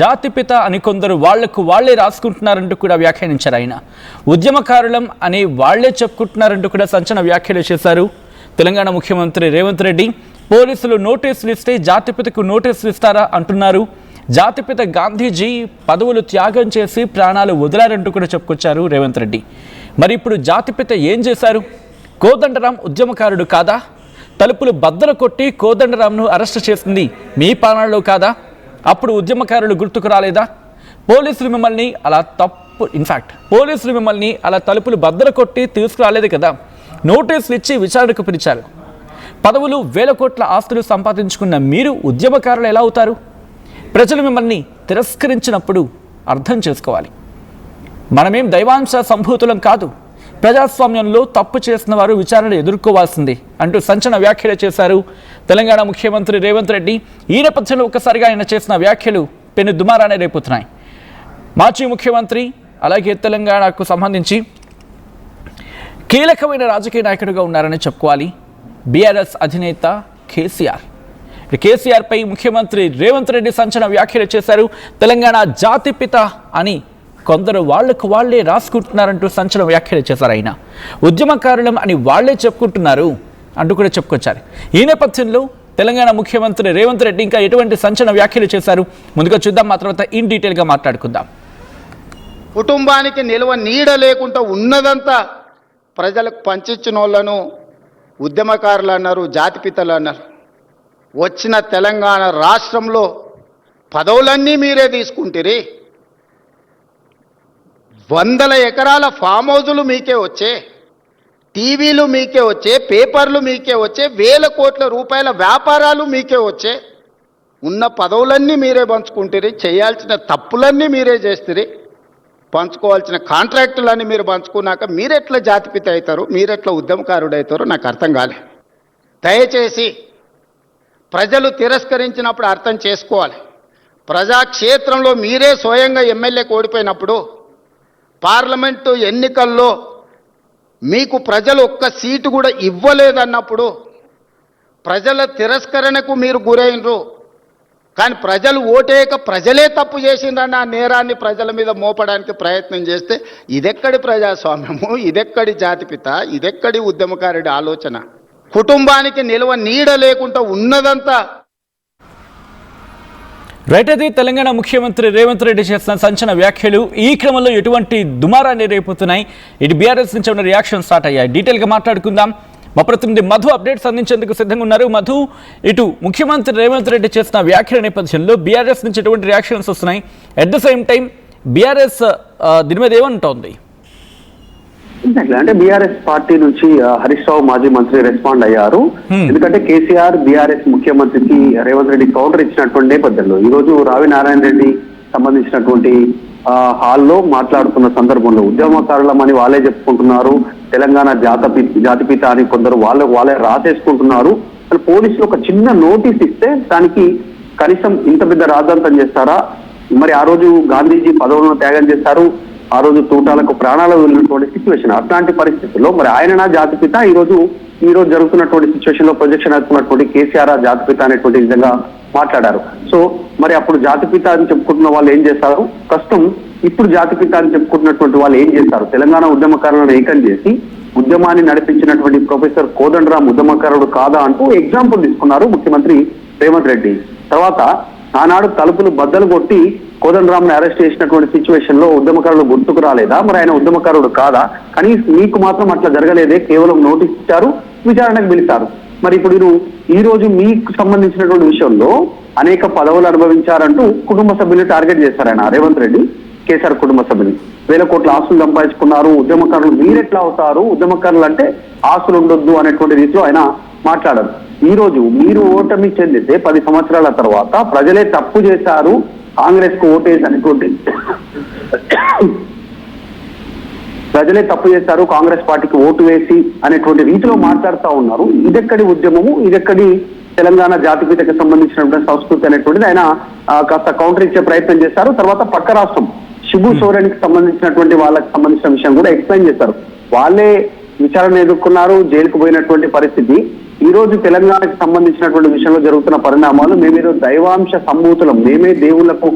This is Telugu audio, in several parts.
జాతిపిత అని కొందరు వాళ్లకు వాళ్లే రాసుకుంటున్నారంటూ కూడా వ్యాఖ్యానించారు. ఆయన ఉద్యమకారులం అని వాళ్లే చెప్పుకుంటున్నారంటూ కూడా సంచలన వ్యాఖ్యలు చేశారు తెలంగాణ ముఖ్యమంత్రి రేవంత్ రెడ్డి. పోలీసులు నోటీసులు ఇస్తే జాతిపితకు నోటీసులు ఇస్తారా అంటున్నారు. జాతిపిత గాంధీజీ పదవులు త్యాగం చేసి ప్రాణాలు వదిలారంటూ కూడా చెప్పుకొచ్చారు రేవంత్ రెడ్డి. మరి ఇప్పుడు జాతిపిత ఏం చేశారు? కోదండరాం ఉద్యమకారుడు కాదా? తలుపులు బద్దలు కొట్టి కోదండరాంను అరెస్టు చేసింది మీ పాలనలో కాదా? అప్పుడు ఉద్యమకారులు గుర్తుకు రాలేదా? పోలీసులు మిమ్మల్ని అలా తలుపులు బద్దలు కొట్టి తీసుకురాలేదు కదా. నోటీసులు ఇచ్చి విచారణకు పిలిచారు. పదవులు వేల కోట్ల ఆస్తులు సంపాదించుకున్న మీరు ఉద్యమకారులు ఎలా అవుతారు? ప్రజలు మిమ్మల్ని తిరస్కరించినప్పుడు అర్థం చేసుకోవాలి. మనమేం దైవాంశ సంభూతులం కాదు. ప్రజాస్వామ్యంలో తప్పు చేసిన వారు విచారణ ఎదుర్కోవాల్సిందే అంటూ సంచలన వ్యాఖ్యలు చేశారు తెలంగాణ ముఖ్యమంత్రి రేవంత్ రెడ్డి. ఈ నేపథ్యంలో ఒక్కసారిగా ఆయన చేసిన వ్యాఖ్యలు పెను దుమారాన్ని రేపుతున్నాయి. మాజీ ముఖ్యమంత్రి అలాగే తెలంగాణకు సంబంధించి కీలకమైన రాజకీయ నాయకుడిగా ఉన్నారని చెప్పుకోవాలి బీఆర్ఎస్ అధినేత కేసీఆర్. కేసీఆర్పై ముఖ్యమంత్రి రేవంత్ రెడ్డి సంచలన వ్యాఖ్యలు చేశారు. తెలంగాణ జాతిపిత అని కొందరు వాళ్లకు వాళ్లే రాసుకుంటున్నారంటూ సంచలన వ్యాఖ్యలు చేశారు. ఆయన ఉద్యమకారులం అని వాళ్లే చెప్పుకుంటున్నారు అంటూ కూడా చెప్పుకొచ్చారు. ఈ నేపథ్యంలో తెలంగాణ ముఖ్యమంత్రి రేవంత్ రెడ్డి ఇంకా ఎటువంటి సంచలన వ్యాఖ్యలు చేశారు ముందుగా చూద్దాం. మా తర్వాత ఇన్ డీటెయిల్గా మాట్లాడుకుందాం. కుటుంబానికి నిల్వ నీడ లేకుండా ఉన్నదంతా ప్రజలకు పంచిచ్చిన వాళ్ళను ఉద్యమకారులు అన్నారు, జాతిపితలు అన్నారు. వచ్చిన తెలంగాణ రాష్ట్రంలో పదవులన్నీ మీరే తీసుకుంటారు. వందల ఎకరాల ఫామ్ హౌజులు మీకే వచ్చే, టీవీలు మీకే వచ్చే, పేపర్లు మీకే వచ్చే, వేల కోట్ల రూపాయల వ్యాపారాలు మీకే వచ్చే. ఉన్న పదవులన్నీ మీరే పంచుకుంటారు. చేయాల్సిన తప్పులన్నీ మీరే చేస్తారు. పంచుకోవాల్సిన కాంట్రాక్టులన్నీ మీరు పంచుకున్నాక మీరెట్లా జాతిపిత అవుతారు, మీరెట్లా ఉద్యమకారుడు అవుతారో నాకు అర్థం కాలే. దయచేసి ప్రజలు తిరస్కరించినప్పుడు అర్థం చేసుకోవాలి. ప్రజాక్షేత్రంలో మీరే స్వయంగా ఎమ్మెల్యేకి ఓడిపోయినప్పుడు, పార్లమెంటు ఎన్నికల్లో మీకు ప్రజలు ఒక్క సీటు కూడా ఇవ్వలేదన్నప్పుడు ప్రజల తిరస్కరణకు మీరు గురైనరు. కానీ ప్రజలు ఓటేయక ప్రజలే తప్పు చేసిండ్రన్న ఆ నేరాన్ని ప్రజల మీద మోపడానికి ప్రయత్నం చేస్తే ఇదెక్కడి ప్రజాస్వామ్యము, ఇదెక్కడి జాతిపిత, ఇదెక్కడి ఉద్యమకారుడి ఆలోచన? కుటుంబానికి నిల్వ నీడ లేకుండా ఉన్నదంతా రైట్. అది తెలంగాణ ముఖ్యమంత్రి రేవంత్ రెడ్డి చేసిన సంచలన వ్యాఖ్యలు. ఈ క్రమంలో ఎటువంటి దుమారాన్ని రేపుతున్నాయి? ఇటు బీఆర్ఎస్ నుంచి ఉన్న రియాక్షన్ స్టార్ట్ అయ్యాయి. డీటెయిల్గా మాట్లాడుకుందాం. మా ప్రతినిధి మధు అప్డేట్స్ అందించేందుకు సిద్ధంగా ఉన్నారు. మధు, ఇటు ముఖ్యమంత్రి రేవంత్ రెడ్డి చేసిన వ్యాఖ్యల నేపథ్యంలో బీఆర్ఎస్ నుంచి ఎటువంటి రియాక్షన్స్ వస్తున్నాయి? At the same time BRS దీని మీద ఏమంటోంది? అంటే బీఆర్ఎస్ పార్టీ నుంచి హరీష్ రావు మాజీ మంత్రి రెస్పాండ్ అయ్యారు. ఎందుకంటే కేసీఆర్ బీఆర్ఎస్ ముఖ్యమంత్రికి రేవంత్ రెడ్డి కౌంటర్ ఇచ్చినటువంటి నేపథ్యంలో ఈ రోజు రావి నారాయణ రెడ్డి సంబంధించినటువంటి హాల్లో మాట్లాడుతున్న సందర్భంలో ఉద్యమకారులమని వాళ్ళే చెప్పుకుంటున్నారు, తెలంగాణ జాతిపిత అని కొందరు వాళ్ళే రాసేసుకుంటున్నారు. పోలీసులు ఒక చిన్న నోటీస్ ఇస్తే దానికి కనీసం ఇంత పెద్ద రాద్ధాంతం చేస్తారా? మరి ఆ రోజు గాంధీజీ పదవులను త్యాగం చేశారు, ఆ రోజు తూటాలకు ప్రాణాలు వెళ్ళినటువంటి సిచ్యువేషన్. అట్లాంటి పరిస్థితుల్లో మరి ఆయన జాతిపిత ఈ రోజు జరుగుతున్నటువంటి సిచ్యువేషన్ లో ప్రొజెక్షన్ అవుతున్నటువంటి కేసీఆర్ జాతిపిత అనేటువంటి విధంగా మాట్లాడారు. సో మరి అప్పుడు జాతిపిత అని చెప్పుకుంటున్న వాళ్ళు ఏం చేస్తారు, ప్రస్తుతం ఇప్పుడు జాతిపిత అని చెప్పుకుంటున్నటువంటి వాళ్ళు ఏం చేస్తారు? తెలంగాణ ఉద్యమకారులను ఏకం చేసి ఉద్యమాన్ని నడిపించినటువంటి ప్రొఫెసర్ కోదండరాం ఉద్యమకారుడు కాదా అంటూ ఎగ్జాంపుల్ తీసుకున్నారు ముఖ్యమంత్రి రేవంత్ రెడ్డి. తర్వాత ఆనాడు తలుపులు బద్దలు కొట్టి కోదండరాంని అరెస్ట్ చేసినటువంటి సిచ్యువేషన్ లో ఉద్యమకారులు గుర్తుకు రాలేదా? మరి ఆయన ఉద్యమకారుడు కాదా? కానీ మీకు మాత్రం అట్లా జరగలేదే, కేవలం నోటీస్ ఇచ్చారు, విచారణకు పిలిచారు. మరి ఇప్పుడు ఈ రోజు మీకు సంబంధించినటువంటి విషయంలో అనేక పదవులు అనుభవించారంటూ కుటుంబ సభ్యులు టార్గెట్ చేశారు ఆయన రేవంత్ రెడ్డి. కేసీఆర్ కుటుంబ సభ్యులు వేల కోట్ల ఆస్తులు సంపాదించుకున్నారు, ఉద్యమకారులు మీరెట్లా అవుతారు, ఉద్యమకారులు అంటే ఆస్తులు ఉండొద్దు అనేటువంటి రీతిలో ఆయన మాట్లాడారు. ఈ రోజు మీరు ఓటమి చెందితే 10 సంవత్సరాల తర్వాత ప్రజలే తప్పు చేశారు, కాంగ్రెస్ కు ఓటేసి అనేటువంటి ప్రజలే తప్పు చేశారు, కాంగ్రెస్ పార్టీకి ఓటు వేసి అనేటువంటి రీతిలో మాట్లాడుతూ ఉన్నారు. ఇదెక్కడి ఉద్యమము, ఇదెక్కడి తెలంగాణ జాతిపితకు సంబంధించినటువంటి సంస్కృతి అనేటువంటిది ఆయన కాస్త కౌంటర్ ఇచ్చే ప్రయత్నం చేశారు. తర్వాత పక్క రాష్ట్రం శిబు సోరెన్కి సంబంధించినటువంటి వాళ్ళకి సంబంధించిన విషయం కూడా ఎక్స్ప్లెయిన్ చేశారు. వాళ్ళే విచారణ ఎదుర్కొన్నారు, జైలుకు పోయినటువంటి పరిస్థితి. ఈ రోజు తెలంగాణకు సంబంధించినటువంటి విషయంలో జరుగుతున్న పరిణామాలు, మేమేదో దైవాంశ సంభూతులం, మేమే దేవుళ్లకు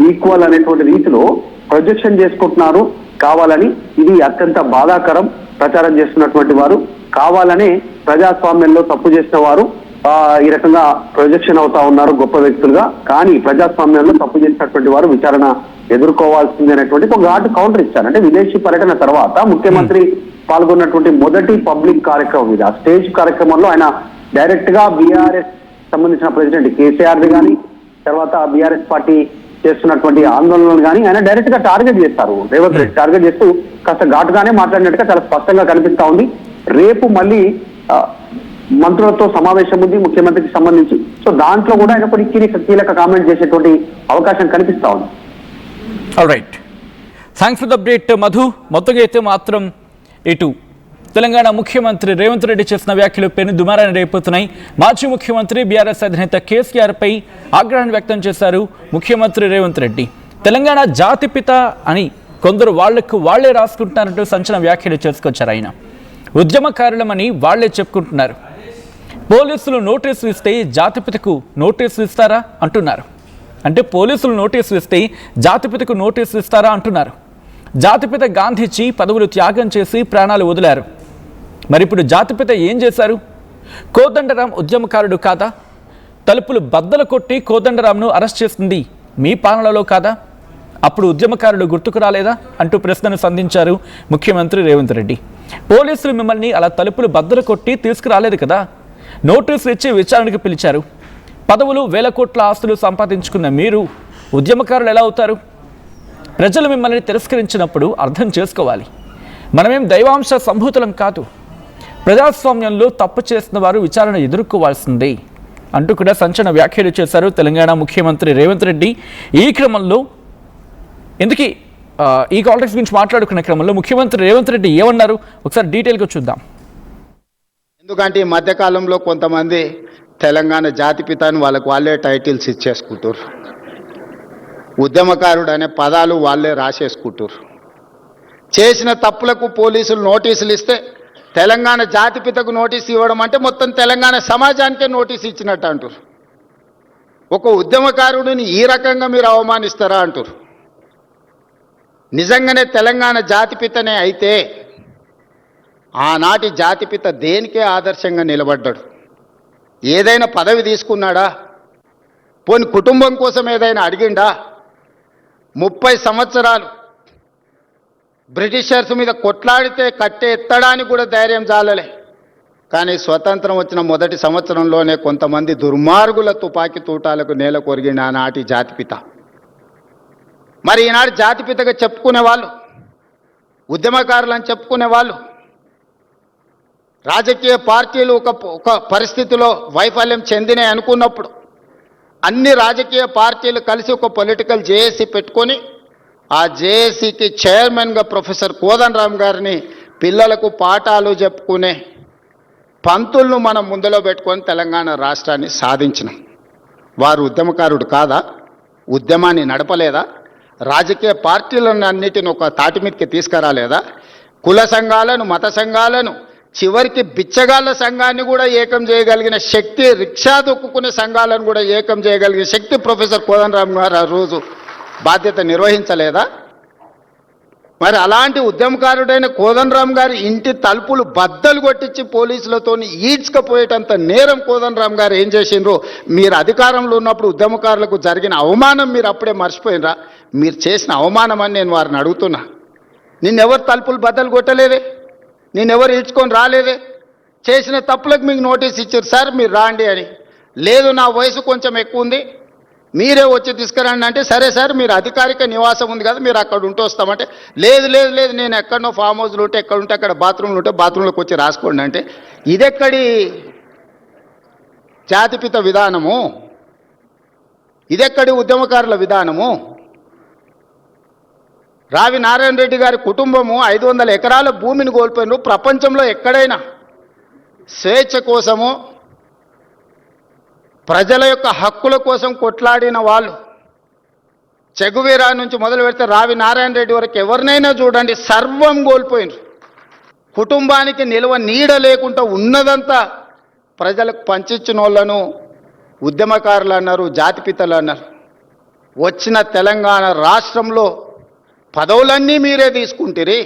ఈక్వల్ అనేటువంటి రీతిలో ప్రొజెక్షన్ చేసుకుంటున్నారు కావాలని. ఇది అత్యంత బాధాకరం. ప్రచారం చేస్తున్నటువంటి వారు కావాలనే ప్రజాస్వామ్యంలో తప్పు చేసిన వారు ఈ రకంగా ప్రొజెక్షన్ అవుతా ఉన్నారు గొప్ప వ్యక్తులుగా. కానీ ప్రజాస్వామ్యంలో తప్పు చేసినటువంటి వారు విచారణ ఎదుర్కోవాల్సింది అనేటువంటి ఒక ఘాటు కౌంటర్ ఇచ్చారు. అంటే విదేశీ పర్యటన తర్వాత ముఖ్యమంత్రి పాల్గొన్నటువంటి మొదటి పబ్లిక్ కార్యక్రమం ఇది. ఆ స్టేజ్ కార్యక్రమంలో ఆయన డైరెక్ట్ గా బీఆర్ఎస్ సంబంధించిన ప్రెసిడెంట్ కేసీఆర్ గాని, తర్వాత బీఆర్ఎస్ పార్టీ చేస్తున్నటువంటి ఆందోళనలు కానీ ఆయన డైరెక్ట్ గా టార్గెట్ చేస్తారు. రేవంత్ రెడ్డి టార్గెట్ చేస్తూ కాస్త ఘాటుగానే మాట్లాడినట్టుగా చాలా స్పష్టంగా కనిపిస్తా ఉంది. రేపు మళ్ళీ మంత్రులతో సమావేశం ఉంది ముఖ్యమంత్రికి సంబంధించి. సో దాంట్లో కూడా ఆయన కొన్ని కీలక కామెంట్ చేసేటువంటి అవకాశం కనిపిస్తా ఉంది. Alright, thanks for the update Madhu. మొత్తంగా అయితే మాత్రం ఇటు తెలంగాణ ముఖ్యమంత్రి రేవంత్ రెడ్డి చేసిన వ్యాఖ్యలు పెను దుమారాన్ని రేపుతున్నాయి. మాజీ ముఖ్యమంత్రి బీఆర్ఎస్ అధినేత కేసీఆర్పై ఆగ్రహాన్ని వ్యక్తం చేశారు ముఖ్యమంత్రి రేవంత్ రెడ్డి. తెలంగాణ జాతిపిత అని కొందరు వాళ్లకు వాళ్లే రాసుకుంటున్నారంటూ సంచలన వ్యాఖ్యలు చేసుకొచ్చారు ఆయన. ఉద్యమకారులమని వాళ్లే చెప్పుకుంటున్నారు. పోలీసులు నోటీసులు ఇస్తే జాతిపితకు నోటీసులు ఇస్తారా అంటున్నారు. అంటే పోలీసులు నోటీసులు ఇస్తే జాతిపితకు నోటీసులు ఇస్తారా అంటున్నారు. జాతిపిత గాంధీజీ పదవులు త్యాగం చేసి ప్రాణాలు వదిలారు. మరి ఇప్పుడు జాతిపిత ఏం చేశారు? కోదండరాం ఉద్యమకారుడు కాదా? తలుపులు బద్దలు కొట్టి కోదండరాంను అరెస్ట్ చేసింది మీ పాలనలో కాదా? అప్పుడు ఉద్యమకారులు గుర్తుకు రాలేదా అంటూ ప్రశ్నను సంధించారు ముఖ్యమంత్రి రేవంత్ రెడ్డి. పోలీసులు మిమ్మల్ని అలా తలుపులు బద్దలు కొట్టి తీసుకురాలేదు కదా, నోటీసులు ఇచ్చి విచారణకు పిలిచారు. పదవులు, వేల కోట్ల ఆస్తులు సంపాదించుకున్న మీరు ఉద్యమకారులు ఎలా అవుతారు? ప్రజలు మిమ్మల్ని తిరస్కరించినప్పుడు అర్థం చేసుకోవాలి. మనమేం దైవాంశ సంభూతులం కాదు. ప్రజాస్వామ్యంలో తప్పు చేసిన వారు విచారణ ఎదుర్కోవాల్సిందే అంటూ కూడా సంచలన వ్యాఖ్యలు చేశారు తెలంగాణ ముఖ్యమంత్రి రేవంత్ రెడ్డి. ఈ క్రమంలో ఎందుకీ ఈ కాంటెక్స్ట్ గురించి మాట్లాడుకునే క్రమంలో ముఖ్యమంత్రి రేవంత్ రెడ్డి ఏమన్నారు ఒకసారి డీటెయిల్గా చూద్దాం. ఎందుకంటే ఈ మధ్యకాలంలో కొంతమంది తెలంగాణ జాతిపితాన్ని వాళ్ళే టైటిల్స్ ఇచ్చేసుకుంటారు. ఉద్యమకారుడు అనే పదాలు వాళ్ళే రాసేసుకుంటారు. చేసిన తప్పులకు పోలీసులు నోటీసులు ఇస్తే తెలంగాణ జాతిపితకు నోటీసు ఇవ్వడం అంటే మొత్తం తెలంగాణ సమాజానికే నోటీసు ఇచ్చినట్టు అంటారు. ఒక ఉద్యమకారుడిని ఈ రకంగా మీరు అవమానిస్తారా అంటారు. నిజంగానే తెలంగాణ జాతిపితనే అయితే ఆనాటి జాతిపిత దేనికే ఆదర్శంగా నిలబడ్డాడు? ఏదైనా పదవి తీసుకున్నాడా? పోని కుటుంబం కోసం ఏదైనా అడిగిండా? 30 సంవత్సరాలు బ్రిటిషర్స్ మీద కొట్లాడితే కట్టె ఎత్తడానికి కూడా ధైర్యం చాలలే. కానీ స్వతంత్రం వచ్చిన మొదటి సంవత్సరంలోనే కొంతమంది దుర్మార్గుల తుపాకీ తూటాలకు నేల కొరిగిన ఆనాటి జాతిపిత. మరి ఈనాడు జాతిపితగా చెప్పుకునే వాళ్ళు, ఉద్యమకారులని చెప్పుకునే వాళ్ళు, రాజకీయ పార్టీలు ఒక పరిస్థితిలో వైఫల్యం చెందినాయి అనుకున్నప్పుడు అన్ని రాజకీయ పార్టీలు కలిసి ఒక పొలిటికల్ జేఏసీ పెట్టుకొని ఆ జేఏసీకి చైర్మన్గా ప్రొఫెసర్ కోదండరాం గారిని పిల్లలకు పాఠాలు చెప్పుకునే పంతులను మనం ముందులో పెట్టుకొని తెలంగాణ రాష్ట్రాన్ని సాధించినాం. వారు ఉద్యమకారుడు కాదా? ఉద్యమాన్ని నడపలేదా? రాజకీయ పార్టీలను అన్నిటిని ఒక తాటి మీదకి తీసుకురాలేదా? కుల సంఘాలను, మత సంఘాలను, చివరికి బిచ్చగాళ్ళ సంఘాన్ని కూడా ఏకం చేయగలిగిన శక్తి, రిక్షా దొక్కుకునే సంఘాలను కూడా ఏకం చేయగలిగిన శక్తి ప్రొఫెసర్ కోదండరాం గారు ఆ రోజు బాధ్యత నిర్వహించలేదా? మరి అలాంటి ఉద్యమకారుడైన కోదండరాం గారి ఇంటి తలుపులు బద్దలు కొట్టించి పోలీసులతో ఈడ్చుకపోయేటంత నేరం కోదండరాం గారు ఏం చేసిండ్రో మీరు అధికారంలో ఉన్నప్పుడు ఉద్యమకారులకు జరిగిన అవమానం మీరు అప్పుడే మర్చిపోయినరా? మీరు చేసిన అవమానం అని నేను వారిని అడుగుతున్నా. నిన్నెవరు తలుపులు బద్దలు కొట్టలేదే, నేనెవరు ఈడ్చుకొని రాలేదే. చేసిన తప్పులకు మీకు నోటీస్ ఇచ్చారు, సార్ మీరు రాండి అని. లేదు నా వయసు కొంచెం ఎక్కువ ఉంది, మీరే వచ్చి తీసుకురండి అంటే, సరే సార్ మీరు అధికారిక నివాసం ఉంది కదా మీరు అక్కడ ఉంటూ వస్తామంటే, లేదు లేదు లేదు నేను ఎక్కడనో ఫామ్ హౌస్లు ఉంటే ఎక్కడ ఉంటే అక్కడ బాత్రూమ్లు ఉంటే బాత్రూంలోకి వచ్చి రాసుకోండి అంటే, ఇదెక్కడి జాతిపిత విధానము? ఇదెక్కడి ఉద్యమకారుల విధానము? రావి నారాయణ రెడ్డి గారి కుటుంబము 500 ఎకరాల భూమిని కోల్పోయినారు. ప్రపంచంలో ఎక్కడైనా స్వేచ్ఛ కోసము, ప్రజల యొక్క హక్కుల కోసం కొట్లాడిన వాళ్ళు, చెగువీరా నుంచి మొదలు పెడితే రావి నారాయణ రెడ్డి వరకు ఎవరినైనా చూడండి, సర్వం కోల్పోయినారు. కుటుంబానికి నిల్వ నీడ లేకుండా ఉన్నదంతా ప్రజలకు పంచిచ్చిన వాళ్ళను ఉద్యమకారులు అన్నారు, జాతిపితలు అన్నారు. వచ్చిన తెలంగాణ రాష్ట్రంలో పదవులన్నీ మీరే తీసుకుంటారు.